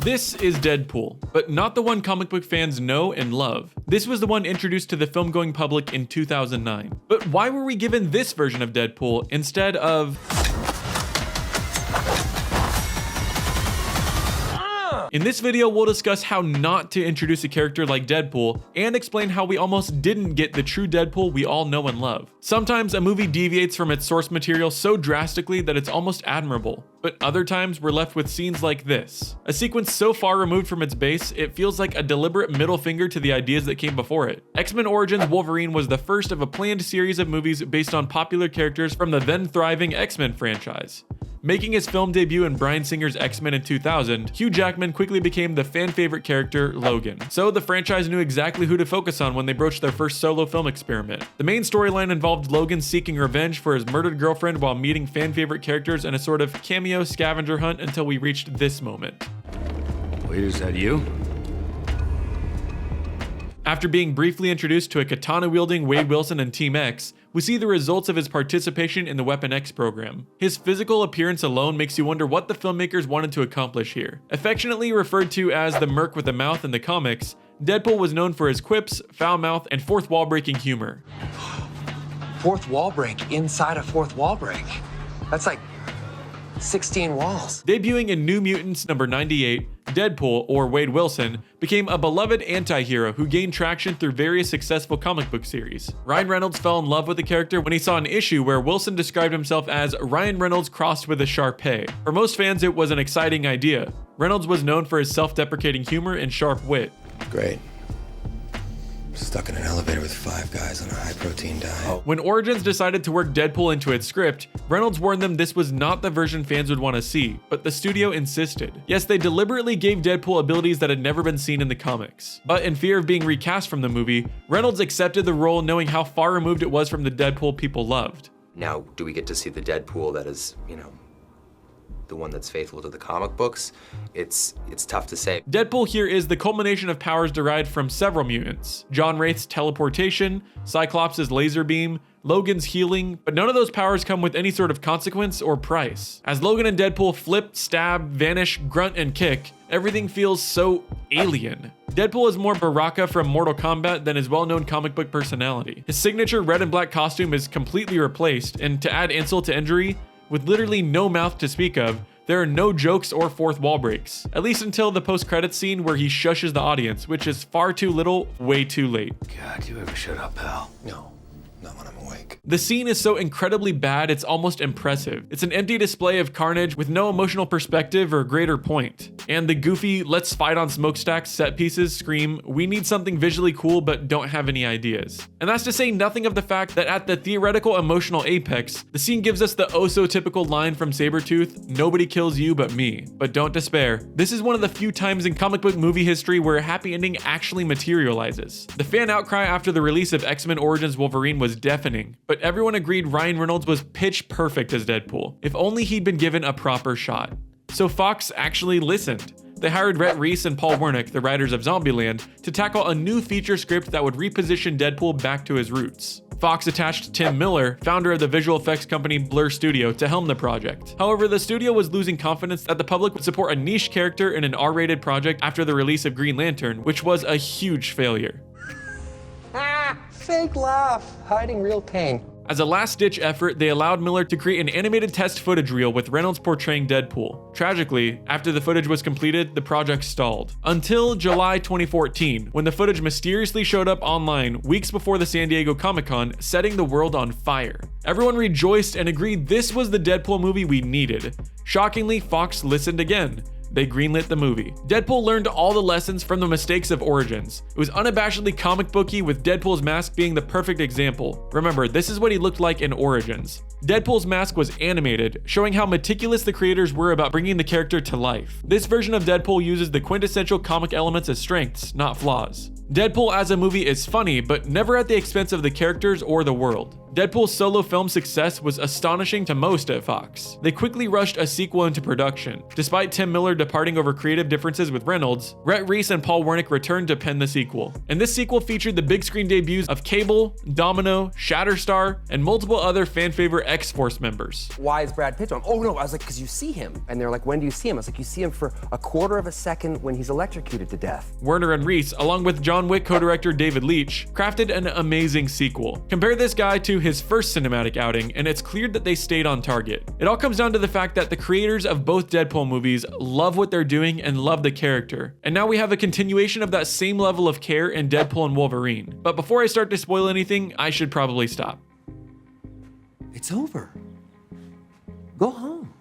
This is Deadpool, but not the one comic book fans know and love. This was the one introduced to the film-going public in 2009. But why were we given this version of Deadpool instead of... In this video, we'll discuss how not to introduce a character like Deadpool and explain how we almost didn't get the true Deadpool we all know and love. Sometimes a movie deviates from its source material so drastically that it's almost admirable, but other times we're left with scenes like this. A sequence so far removed from its base, it feels like a deliberate middle finger to the ideas that came before it. X-Men Origins Wolverine was the first of a planned series of movies based on popular characters from the then thriving X-Men franchise. Making his film debut in Bryan Singer's X-Men in 2000, Hugh Jackman quickly became the fan-favorite character, Logan. So the franchise knew exactly who to focus on when they broached their first solo film experiment. The main storyline involved Logan seeking revenge for his murdered girlfriend while meeting fan-favorite characters in a sort of cameo scavenger hunt until we reached this moment. Wait, is that you? After being briefly introduced to a katana-wielding Wade Wilson and Team X, we see the results of his participation in the Weapon X program. His physical appearance alone makes you wonder what the filmmakers wanted to accomplish here. Affectionately referred to as the Merc with a mouth in the comics, Deadpool was known for his quips, foul mouth, and fourth wall breaking humor. Fourth wall break inside a fourth wall break. That's like 16 walls. Debuting in New Mutants number 98, Deadpool, or Wade Wilson, became a beloved anti-hero who gained traction through various successful comic book series. Ryan Reynolds fell in love with the character when he saw an issue where Wilson described himself as Ryan Reynolds crossed with a Shar-Pei. For most fans, it was an exciting idea. Reynolds was known for his self-deprecating humor and sharp wit. Great. Stuck in an elevator with 5 guys on a high-protein diet. When Origins decided to work Deadpool into its script, Reynolds warned them this was not the version fans would want to see, but the studio insisted. Yes, they deliberately gave Deadpool abilities that had never been seen in the comics. But in fear of being recast from the movie, Reynolds accepted the role knowing how far removed it was from the Deadpool people loved. Now, do we get to see the Deadpool that is, the one that's faithful to the comic books? It's tough to say. Deadpool here is the culmination of powers derived from several mutants. John Wraith's teleportation, Cyclops' laser beam, Logan's healing, but none of those powers come with any sort of consequence or price. As Logan and Deadpool flip, stab, vanish, grunt, and kick, everything feels so alien. Deadpool is more Baraka from Mortal Kombat than his well-known comic book personality. His signature red and black costume is completely replaced, and to add insult to injury, with literally no mouth to speak of, there are no jokes or fourth wall breaks. At least until the post-credits scene where he shushes the audience, which is far too little, way too late. God, you ever shut up, pal? No, not when I'm awake. The scene is so incredibly bad, it's almost impressive. It's an empty display of carnage with no emotional perspective or greater point. And the goofy, let's fight on smokestacks set pieces scream, we need something visually cool but don't have any ideas. And that's to say nothing of the fact that at the theoretical emotional apex, the scene gives us the oh-so-typical line from Sabretooth, nobody kills you but me. But don't despair. This is one of the few times in comic book movie history where a happy ending actually materializes. The fan outcry after the release of X-Men Origins Wolverine was deafening, but everyone agreed Ryan Reynolds was pitch perfect as Deadpool, if only he'd been given a proper shot. So Fox actually listened. They hired Rhett Reese and Paul Wernick, the writers of Zombieland, to tackle a new feature script that would reposition Deadpool back to his roots. Fox attached Tim Miller, founder of the visual effects company Blur Studio, to helm the project. However, the studio was losing confidence that the public would support a niche character in an R-rated project after the release of Green Lantern, which was a huge failure. Fake laugh, hiding real pain. As a last-ditch effort, they allowed Miller to create an animated test footage reel with Reynolds portraying Deadpool. Tragically, after the footage was completed, the project stalled. Until July 2014, when the footage mysteriously showed up online weeks before the San Diego Comic-Con, setting the world on fire. Everyone rejoiced and agreed this was the Deadpool movie we needed. Shockingly, Fox listened again. They greenlit the movie. Deadpool learned all the lessons from the mistakes of Origins. It was unabashedly comic booky, with Deadpool's mask being the perfect example. Remember, this is what he looked like in Origins. Deadpool's mask was animated, showing how meticulous the creators were about bringing the character to life. This version of Deadpool uses the quintessential comic elements as strengths, not flaws. Deadpool as a movie is funny, but never at the expense of the characters or the world. Deadpool's solo film success was astonishing to most at Fox. They quickly rushed a sequel into production. Despite Tim Miller departing over creative differences with Reynolds, Rhett Reese and Paul Wernick returned to pen the sequel. And this sequel featured the big screen debuts of Cable, Domino, Shatterstar, and multiple other fan favorite X-Force members. Why is Brad Pitt on? Oh no, I was like, because you see him. And they're like, when do you see him? I was like, you see him for a quarter of a second when he's electrocuted to death. Werner and Reese, along with John Wick co-director David Leitch, crafted an amazing sequel. Compare this guy to his first cinematic outing, and it's clear that they stayed on target. It all comes down to the fact that the creators of both Deadpool movies love what they're doing and love the character. And now we have a continuation of that same level of care in Deadpool and Wolverine. But before I start to spoil anything, I should probably stop. It's over. Go home.